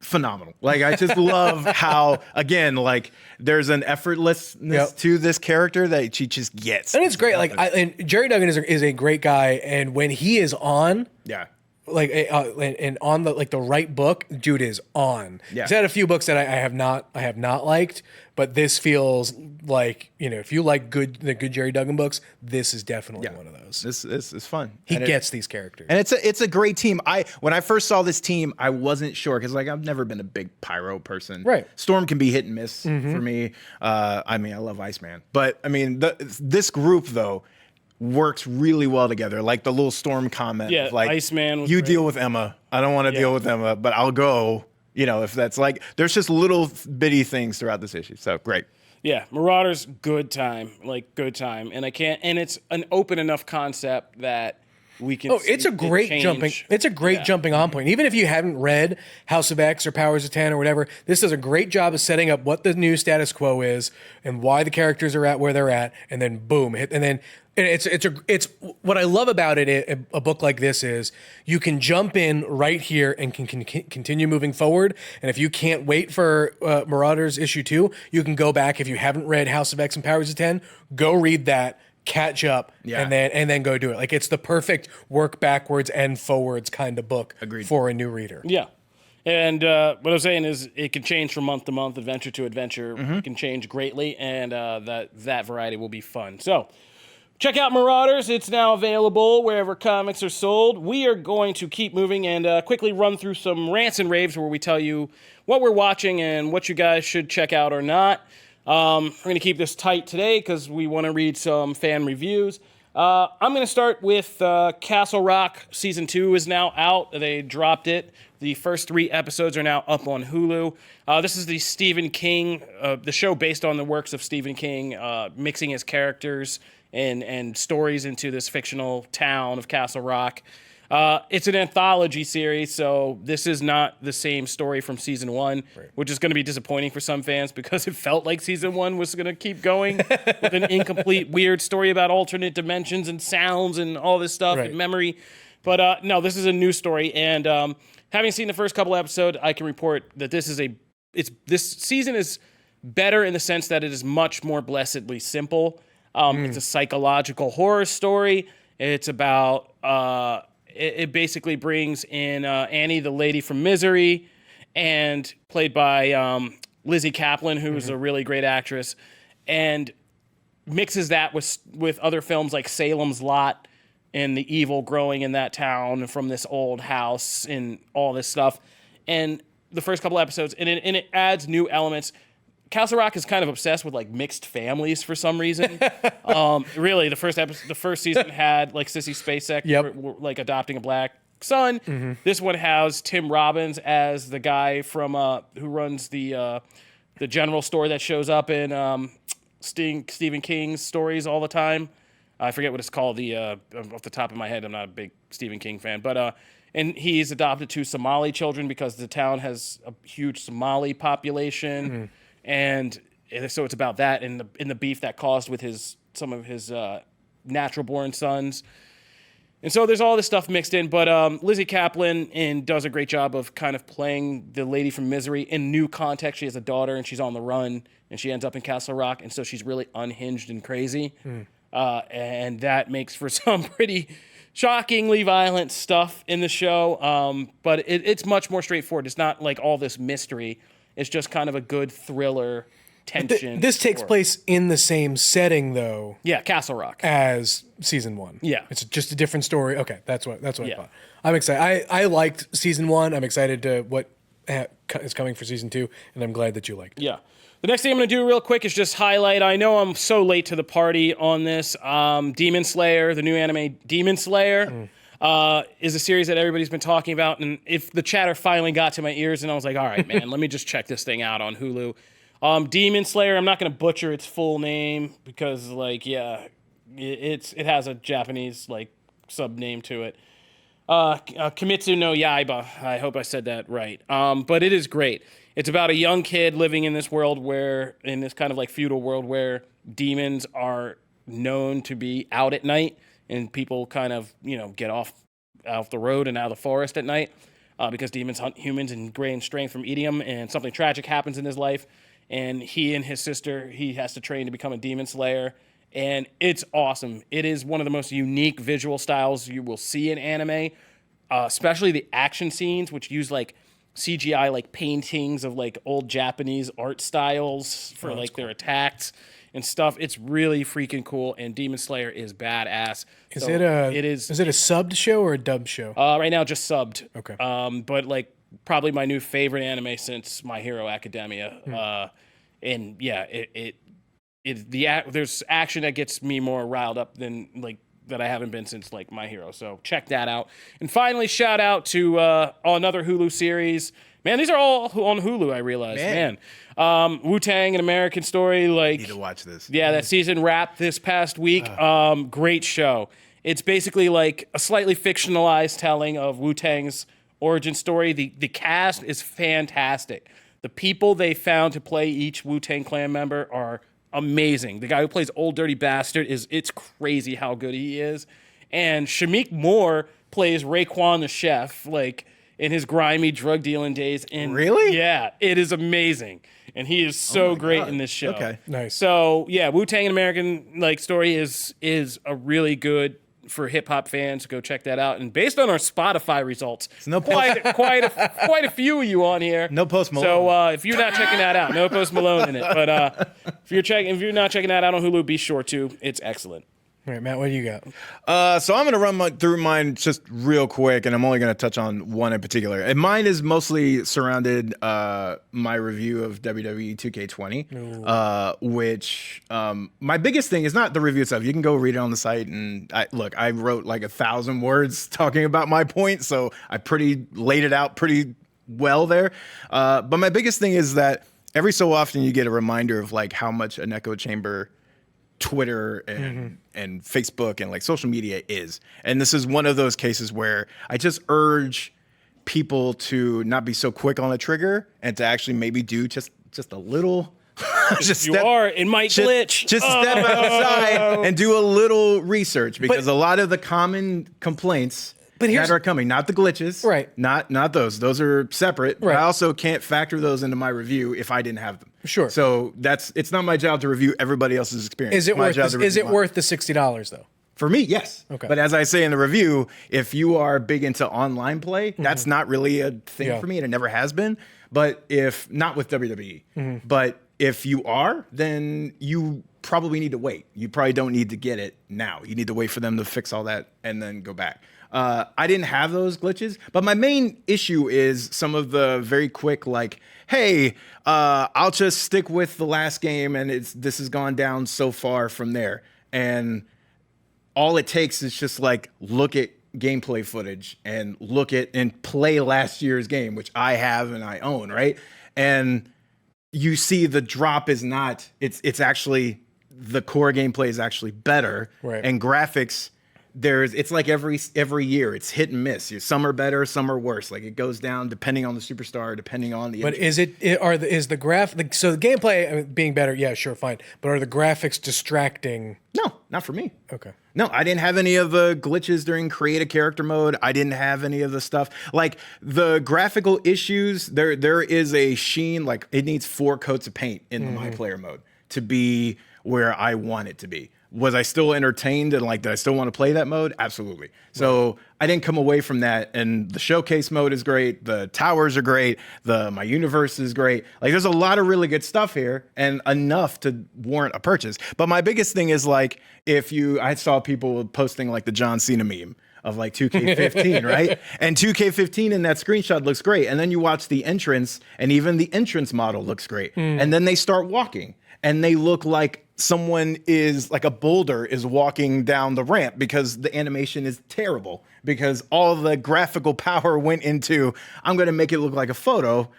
phenomenal. Like, I just love how, again, like, there's an effortlessness to this character that she just gets.
And it's great. Like, and Jerry Duggan is a great guy. And when he is on,
yeah.
like, and on the right book, dude is on.
Yeah.
He's had a few books that I have not liked, but this feels like, if you like the good Jerry Duggan books, this is definitely one of those.
This is fun.
He gets these characters.
And it's a great team. When I first saw this team, I wasn't sure because, like, I've never been a big Pyro person.
Right.
Storm can be hit and miss for me. I mean, I love Iceman, but I mean, this group though works really well together. Like the little Storm comment.
Yeah,
like,
Iceman was
you
great.
deal with Emma. I don't want to deal with Emma, but I'll go. If that's like, there's just little bitty things throughout this issue. So great.
Yeah, Marauders, good time, and it's an open enough concept that we can.
It's a great jumping on point. Even if you haven't read House of X or Powers of 10 or whatever, this does a great job of setting up what the new status quo is and why the characters are at where they're at, and then boom, it's what I love about it. A book like this is you can jump in right here and can continue moving forward. And if you can't wait for Marauders issue 2, you can go back. If you haven't read House of X and Powers of 10, go read that, catch up, and then go do it. Like, it's the perfect work backwards and forwards kind of book.
Agreed.
For a new reader.
Yeah. And what I'm saying is it can change from month to month, adventure to adventure. It can change greatly, and that variety will be fun. So check out Marauders. It's now available wherever comics are sold. We are going to keep moving and quickly run through some rants and raves where we tell you what we're watching and what you guys should check out or not. We're going to keep this tight today because we want to read some fan reviews. I'm going to start with Castle Rock. Season 2 is now out. They dropped it. The first 3 episodes are now up on Hulu. This is the Stephen King, the show based on the works of Stephen King, mixing his characters and stories into this fictional town of Castle Rock. It's an anthology series, so this is not the same story from season 1, which is going to be disappointing for some fans because it felt like season 1 was going to keep going with an incomplete, weird story about alternate dimensions and sounds and all this stuff and memory. But no, this is a new story, and having seen the first couple episodes, I can report that this season is better in the sense that it is much more blessedly simple. It's a psychological horror story. It's about it basically brings in Annie, the lady from Misery, and played by Lizzie Kaplan, who's a really great actress, and mixes that with other films like Salem's Lot and the evil growing in that town from this old house and all this stuff. And the first couple episodes, and it adds new elements. Castle Rock is kind of obsessed with like mixed families for some reason. Really, the first season had like Sissy Spacek like adopting a black son. This one has Tim Robbins as the guy from who runs the general store that shows up in Stephen King's stories all the time. I forget what it's called. Off the top of my head, I'm not a big Stephen King fan, but and he's adopted 2 Somali children because the town has a huge Somali population. And so it's about that and the beef that caused with some of his natural born sons. And so there's all this stuff mixed in, but Lizzie Kaplan does a great job of kind of playing the lady from Misery in new context. She has a daughter and she's on the run and she ends up in Castle Rock, and so she's really unhinged and crazy. And that makes for some pretty shockingly violent stuff in the show. But it's much more straightforward. It's not like all this mystery. It's just kind of a good thriller tension.
This takes place in the same setting, though.
Yeah, Castle Rock.
As season 1.
Yeah.
It's just a different story. Okay, that's what I thought. I'm excited. I liked season 1. I'm excited to what is coming for season 2, and I'm glad that you liked it.
Yeah. The next thing I'm going to do real quick is just highlight. I know I'm so late to the party on this. Demon Slayer, the new anime Demon Slayer. Is a series that everybody's been talking about, and if the chatter finally got to my ears, and I was like, all right, man, let me just check this thing out on Hulu. Demon Slayer, I'm not going to butcher its full name because, like, it has a Japanese, like, sub-name to it. Kimetsu no Yaiba, I hope I said that right. But it is great. It's about a young kid living in this world in this kind of, like, feudal world where demons are known to be out at night, and people kind of, get off the road and out of the forest at night. because demons hunt humans and gain strength from eating them, and something tragic happens in his life, and he and his sister, he has to train to become a demon slayer, and it's awesome. It is one of the most unique visual styles you will see in anime, especially the action scenes, which use like CGI like paintings of like old Japanese art styles for like their attacks and stuff. It's really freaking cool, and Demon Slayer is badass.
Is it a subbed show or a dubbed show?
Right now just subbed.
Okay.
But like probably my new favorite anime since My Hero Academia. And yeah, there's action that gets me more riled up than like that I haven't been since like My Hero. So check that out. And finally, shout out to another Hulu series. Man, these are all on Hulu, I realize. Man. Wu-Tang, An American Story. Like,
Need to watch this.
Yeah, that season wrapped this past week. Great show. It's basically like a slightly fictionalized telling of Wu-Tang's origin story. The cast is fantastic. The people they found to play each Wu-Tang Clan member are amazing. The guy who plays Old Dirty Bastard it's crazy how good he is. And Shameik Moore plays Raekwon the chef, like in his grimy drug dealing days. And
really?
Yeah, it is amazing. And he is so great in this show.
Okay.
Nice.
So yeah, Wu-Tang An American like story is a really good for hip hop fans. Go check that out. And based on our Spotify results, quite a few of you on here.
No Post Malone.
So if you're not checking that out, no Post Malone in it. But if you're not checking that out on Hulu, be sure to. It's excellent.
All right, Matt, what do you got?
So I'm going to run through mine just real quick, and I'm only going to touch on one in particular. And mine is mostly surrounded my review of WWE 2K20, which my biggest thing is not the review itself. You can go read it on the site, and I wrote like 1,000 words talking about my point, so I laid it out pretty well there. But my biggest thing is that every so often you get a reminder of like how much an echo chamber Twitter and Facebook and like social media is. And this is one of those cases where I just urge people to not be so quick on the trigger and to actually maybe do just a little
It might glitch.
Just step outside and do a little research, because a lot of the common complaints that are coming, not the glitches,
right?
Not those. Those are separate.
Right.
I also can't factor those into my review if I didn't have them.
Sure.
So it's not my job to review everybody else's experience.
Is it worth the $60 though?
For me, yes.
Okay.
But as I say in the review, if you are big into online play, that's not really a thing for me, and it never has been. But if not with WWE, but if you are, then you probably need to wait. You probably don't need to get it now. You need to wait for them to fix all that and then go back. I didn't have those glitches, but my main issue is some of the very quick, like, hey, I'll just stick with the last game, and this has gone down so far from there. And all it takes is just like look at gameplay footage and look at and play last year's game, which I have and I own, right? And you see the drop is not, it's actually, the core gameplay is actually better,
right? And
graphics, it's like every year it's hit and miss. Some are better, some are worse. Like it goes down depending on the superstar, depending on the.
But is the graphic? So the gameplay being better, yeah, sure, fine. But are the graphics distracting?
No, not for me.
Okay.
No, I didn't have any of the glitches during create a character mode. I didn't have any of the stuff like the graphical issues. There is a sheen, like it needs 4 coats of paint in the my player mode to be where I want it to be. Was I still entertained and like, did I still want to play that mode? Absolutely. So I didn't come away from that. And the showcase mode is great. The towers are great. My universe is great. Like there's a lot of really good stuff here and enough to warrant a purchase. But my biggest thing is like, I saw people posting like the John Cena meme of like 2K15, right? And 2K15 in that screenshot looks great. And then you watch the entrance, and even the entrance model looks great. And then they start walking and they look like someone is like a boulder is walking down the ramp, because the animation is terrible, because all the graphical power went into, I'm going to make it look like a photo,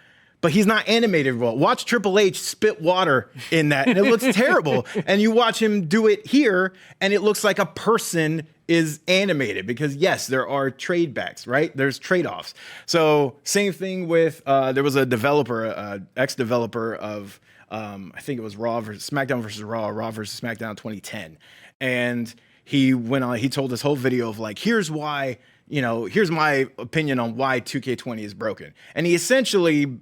but he's not animated well. Watch Triple H spit water in that and it looks terrible. And you watch him do it here and it looks like a person is animated, because yes, there are trade backs, right? There's trade-offs. So same thing with, there was a developer, ex-developer of, I think it was SmackDown versus Raw versus SmackDown 2010. And he went on, he told this whole video of like, here's why here's my opinion on why 2K20 is broken. And he essentially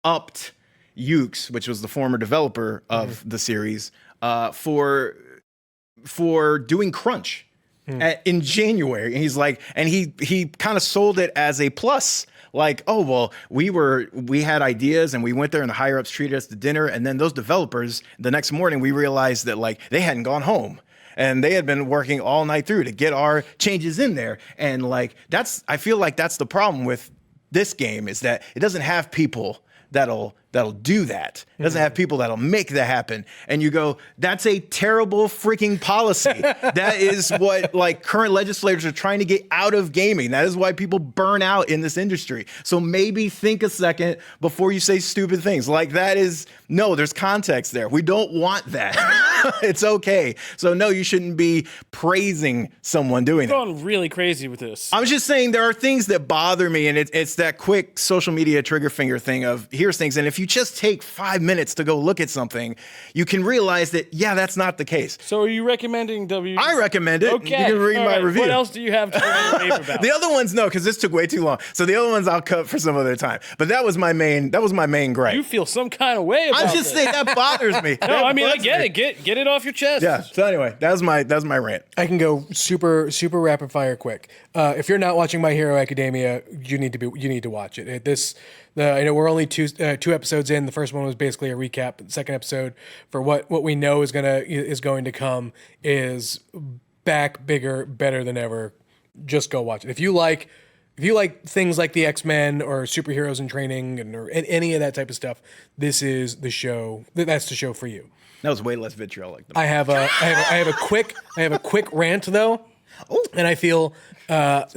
upped Ukes, which was the former developer of the series, for doing crunch in January. And he's like, and he kind of sold it as a plus. Like, oh, well, we had ideas and we went there and the higher ups treated us to dinner. And then those developers, the next morning, we realized that like they hadn't gone home and they had been working all night through to get our changes in there. And like, I feel like that's the problem with this game, is that it doesn't have people that'll do that. It doesn't have people that'll make that happen. And you go, that's a terrible freaking policy. That is what like current legislators are trying to get out of gaming. That is why people burn out in this industry. So maybe think a second before you say stupid things. Like there's context there. We don't want that. It's okay. So no, you shouldn't be praising someone doing that.
You're going really crazy with this.
I'm just saying there are things that bother me, and it's that quick social media trigger finger thing of here's things. And if you just take 5 minutes to go look at something, you can realize that, that's not the case.
So are you recommending
I recommend it.
Okay.
You can read my review.
What else do you have to rave about?
The other ones, no, because this took way too long. So the other ones I'll cut for some other time. But that was my main gripe.
You feel some kind of way about
I'm just saying that bothers me.
No, I mean, I get it. Get it off your chest.
Yeah. So anyway, that was my rant.
I can go super rapid fire quick. If you're not watching My Hero Academia, you need to watch it. I know we're only two episodes in. The first one was basically a recap. The second episode, for what we know is going to come, is back, bigger, better than ever. Just go watch it. If you like things like the X-Men or superheroes in training or any of that type of stuff, this is the show. That's the show for you.
That was way less vitriolic.
I have a quick rant though, and I feel that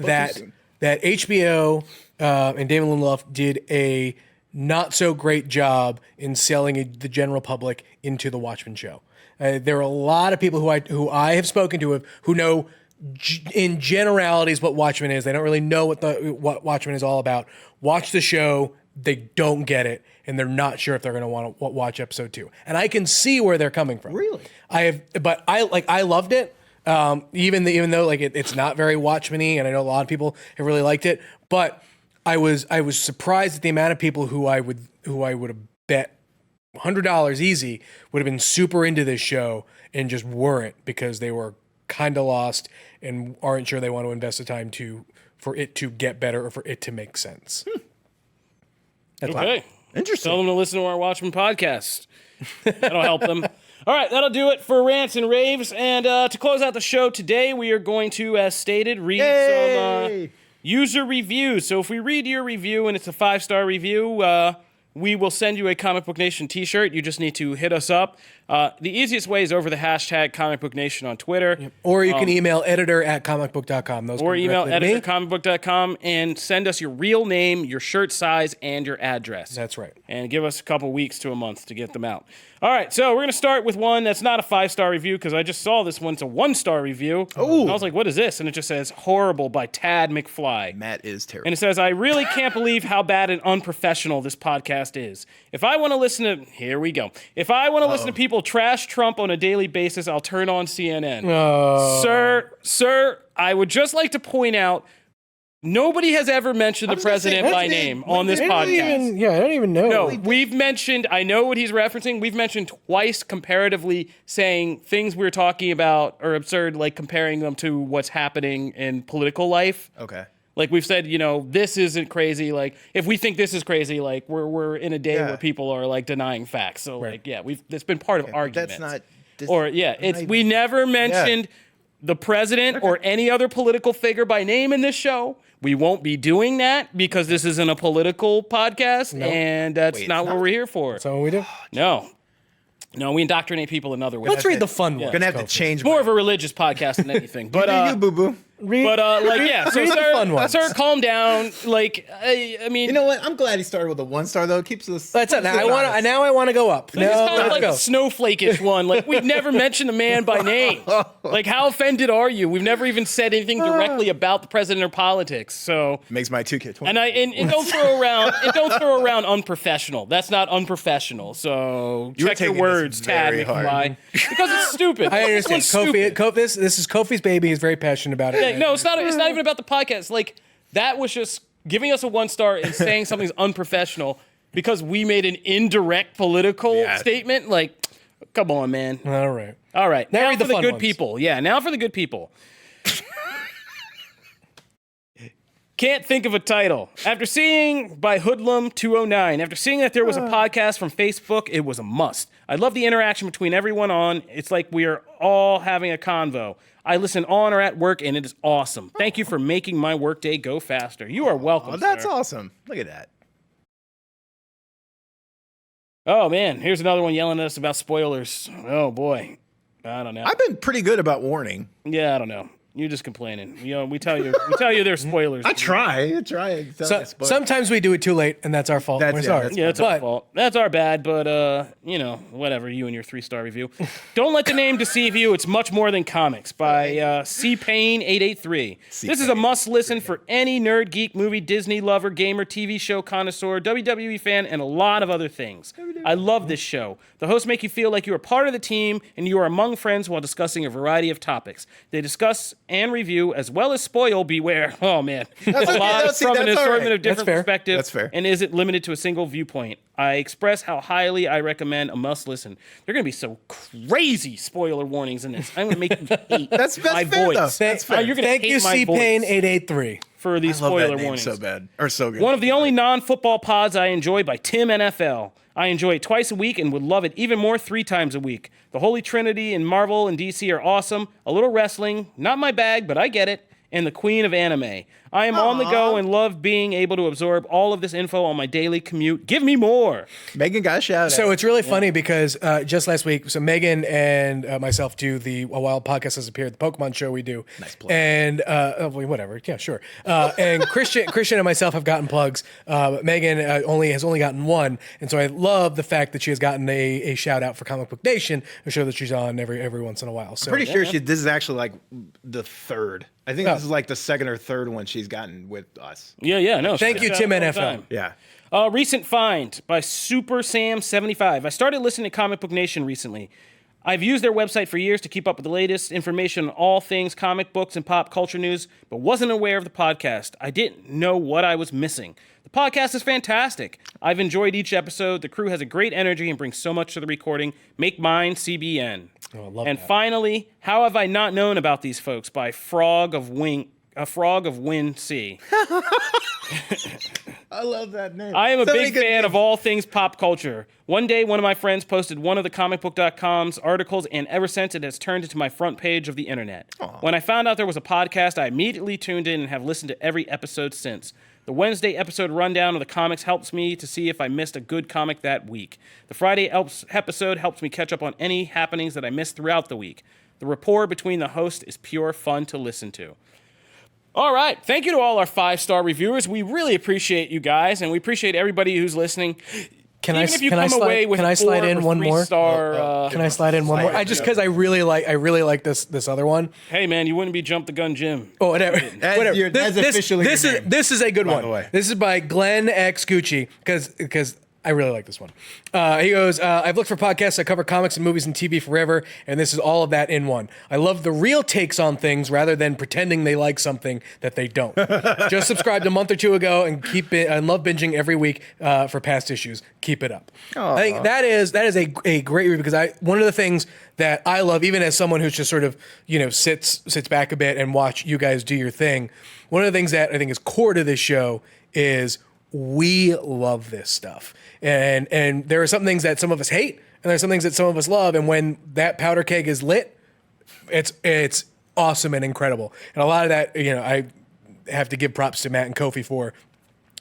HBO and Damon Lindelof did a not so great job in selling the general public into the Watchmen show. There are a lot of people who I have spoken to who know in generalities what Watchmen is. They don't really know what Watchmen is all about. Watch the show, they don't get it, and they're not sure if they're going to want to watch episode 2. And I can see where they're coming from.
Really?
I loved it. Even though like it's not very Watchmen-y, and I know a lot of people have really liked it, but I was surprised at the amount of people who I would have bet $100 easy would have been super into this show and just weren't, because they were kind of lost and aren't sure they want to invest the time for it to get better or for it to make sense. That's
Okay.
Interesting.
Tell them to listen to our Watchmen podcast. That'll help them. All right, that'll do it for rants and raves. And to close out the show today, we are going to, as stated, read some user reviews. So if we read your review and it's a 5-star review, we will send you a Comic Book Nation t-shirt. You just need to hit us up. The easiest way is over the hashtag Comic Book Nation on Twitter. Yep.
Or you can email editor@comicbook.com.
Or email editor@comicbook.com and send us your real name, your shirt size, and your address.
That's right.
And give us a couple weeks to a month to get them out. All right, so we're going to start with one that's not a 5-star review, because I just saw this one. It's a 1-star review.
Oh.
And I was like, what is this? And it just says, horrible by Tad McFly.
Matt is terrible.
And it says, I really can't believe how bad and unprofessional this podcast is. If I want to listen to... Here we go. If I want to listen to people trash Trump on a daily basis, I'll turn on CNN. Sir, I would just like to point out, nobody has ever mentioned the president by name on this podcast.
I don't even know.
No, we've mentioned, I know what he's referencing. We've mentioned twice comparatively saying things we're talking about are absurd, like comparing them to what's happening in political life.
Okay.
Like we've said, this isn't crazy. Like if we think this is crazy, like we're in a day where people are like denying facts. So that's been part of arguments.
That's not.
We never mentioned the president or any other political figure by name in this show. We won't be doing that because this isn't a political podcast, and that's not what we're here for.
That's not what we do.
No, we indoctrinate people in other ways.
Let's read the fun one.
Gonna have to change.
It's more of a religious podcast than anything. But
you boo boo.
So sir, calm down. Like, I mean,
you know what? I'm glad he started with a 1-star though. It keeps us.
That's it. Now I want to go up.
It's kind of like a snowflake-ish one. Like we've never mentioned a man by name. Like how offended are you? We've never even said anything directly about the president or politics. So
makes my 2K20.
And don't throw around unprofessional. That's not unprofessional. So check your words, Tad McFly, because it's stupid.
I understand. Kofi, this is Kofi's baby. He's very passionate about it.
saying no. It's not. It's not even about the podcast. Like that was just giving us a 1 star and saying something's unprofessional because we made an indirect political statement. Like, come on, man.
All right.
Now
read
for
the fun
good
ones.
people. Yeah, now for the good people. Can't think of a title. After seeing by Hoodlum 209, after seeing that there was a podcast from Facebook, it was a must. I love the interaction between everyone on. It's like we are all having a convo. I listen on or at work, and it is awesome. Thank you for making my workday go faster. You are welcome.
Oh, that's
sir.
awesome. Look at that.
Oh man, here's another one yelling at us about spoilers. Oh boy, I don't know.
I've been pretty good about warning.
Yeah, I don't know. You're just complaining. You know, we tell you there's spoilers.
I try.
Sometimes we do it too late, and that's our fault. We're sorry.
Yeah, it's our fault. That's our bad, but whatever. You and your 3-star review. Don't let the name deceive you. It's much more than comics by C Payne 883. This is a must listen for any nerd, geek, movie, Disney lover, gamer, TV show connoisseur, WWE fan, and a lot of other things. I love this show. The hosts make you feel like you are part of the team and you are among friends while discussing a variety of topics. They discuss and review as well as spoil. Beware. Oh man,
That's
a lot from an assortment of
That's
different
fair.
perspectives.
That's fair.
And isn't limited to a single viewpoint. I express how highly I recommend a must listen. There are going to be some crazy spoiler warnings in this. I'm going to make you hate
That's
my
fair,
voice.
though. That's fair.
You're gonna
Thank
hate
you,
my
C
voice
Payne 883.
for these
I love
spoiler
that name
warnings.
so bad or so good.
One of the only non-football pods I enjoy by Tim NFL. I enjoy it twice a week and would love it even more 3 times a week. The Holy Trinity in Marvel and DC are awesome. A little wrestling, not my bag, but I get it. And the queen of anime. I am on the go and love being able to absorb all of this info on my daily commute. Give me more.
Megan got a shout out.
So it's really funny because just last week, so Megan and myself do the A Wild Podcast Has Appeared, the Pokemon show we do.
Nice plug.
And whatever, yeah, sure. And Christian and myself have gotten plugs. But Megan has only gotten one, and so I love the fact that she has gotten a shout out for Comic Book Nation, a show that she's on every once in a while. So
pretty sure this is actually like the third. I think this is like the second or third one she's gotten with us.
Yeah, no.
Thank you, Tim NFL.
Yeah.
Recent find by Super Sam 75. I started listening to Comic Book Nation recently. I've used their website for years to keep up with the latest information on all things comic books and pop culture news, but wasn't aware of the podcast. I didn't know what I was missing. The podcast is fantastic. I've enjoyed each episode. The crew has a great energy and brings so much to the recording. Make mine CBN.
Oh, I love
and
that.
finally, How Have I Not Known About These Folks by Frog of Wind Sea.
I love that name.
I am a
So many
big
good
fan
names.
of all things pop culture. One day, one of my friends posted one of the Comicbook.com's articles, and ever since, it has turned into my front page of the internet. When I found out there was a podcast, I immediately tuned in and have listened to every episode since. The Wednesday episode rundown of the comics helps me to see if I missed a good comic that week. The Friday episode helps me catch up on any happenings that I missed throughout the week. The rapport between the hosts is pure fun to listen to. All right. Thank you to all our 5-star reviewers. We really appreciate you guys, and we appreciate everybody who's listening.
Can
Even if you come away with
can I slide in one more?
star,
Can I slide in one more? I just because I really like this other one.
hey man, you wouldn't be Jump the Gun Jim.
Oh, whatever.
That's
This,
officially
this
your
is
name,
this is a good
by
one.
the way.
This is by Glenn X Gucci because I really like this one. He goes, I've looked for podcasts that cover comics and movies and TV forever, and this is all of that in one. I love the real takes on things rather than pretending they like something that they don't. Just subscribed a month or two ago and I love binging every week for past issues. Keep it up. I think that is a great read because one of the things that I love, even as someone who's just sort of sits back a bit and watch you guys do your thing. One of the things that I think is core to this show is we love this stuff. And there are some things that some of us hate, and there's some things that some of us love. And when that powder keg is lit, it's awesome and incredible. And a lot of that, I have to give props to Matt and Kofi for,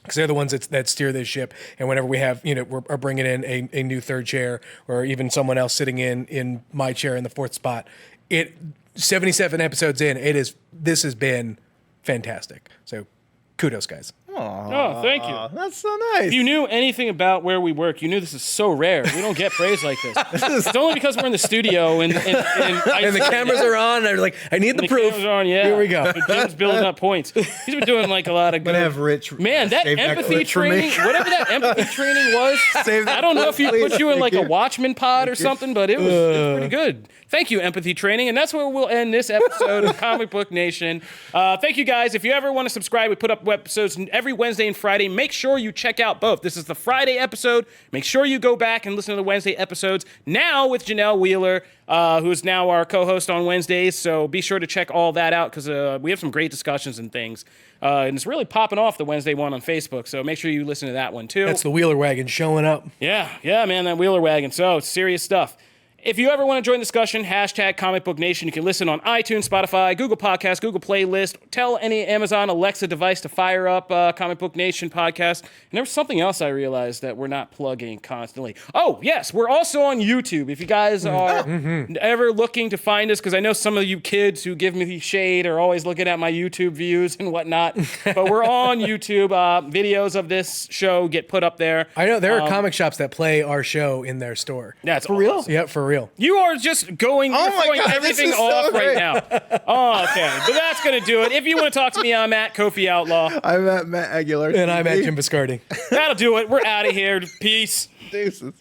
because they're the ones that steer this ship. And whenever we have, we're bringing in a new third chair, or even someone else sitting in my chair in the fourth spot, 77 episodes in, this has been fantastic. So kudos, guys.
Oh, thank you.
That's so nice.
If you knew anything about where we work, you knew this is so rare. We don't get praise like this. It's only because we're in the studio and
the cameras are on. And they're like, I need the proof.
Cameras are on, yeah.
Here we go.
Jim's building up points. He's been doing like a lot of good.
I'm gonna have Rich.
Man, that
save
empathy
clip for me.
training, whatever that empathy training was,
Save that
I don't know
clip,
if he
please.
put you in like a
Thank you.
Watchman pod or something, but it was pretty good. Thank you, empathy training. And that's where we'll end this episode of Comic Book Nation. Thank you guys. If you ever want to subscribe, we put up episodes every Wednesday and Friday. Make sure you check out both. This is the Friday episode. Make sure you go back and listen to the Wednesday episodes. Now with Janelle Wheeler, who's now our co-host on Wednesdays. So be sure to check all that out because we have some great discussions and things. And it's really popping off, the Wednesday one on Facebook. So make sure you listen to that one too.
That's the Wheeler wagon showing up.
Yeah, man, that Wheeler wagon. So it's serious stuff. If you ever want to join the discussion, hashtag Comic Book Nation. You can listen on iTunes, Spotify, Google Podcasts, Google Playlist. Tell any Amazon Alexa device to fire up Comic Book Nation podcast. And there was something else I realized that we're not plugging constantly. Oh, yes, we're also on YouTube. If you guys are ever looking to find us, because I know some of you kids who give me shade are always looking at my YouTube views and whatnot. But we're on YouTube. Videos of this show get put up there.
I know there are comic shops that play our show in their store.
That's
For real?
Yeah, for real.
You are just going,
Oh
you're
my
throwing
God,
everything
this is so
off right
great.
now. Oh, okay. But that's going to do it. If you want to talk to me, I'm at Kofi Outlaw.
I'm at Matt Aguilar.
And I'm at Jim Biscardi.
That'll do it. We're out of here. Peace.
Deuces.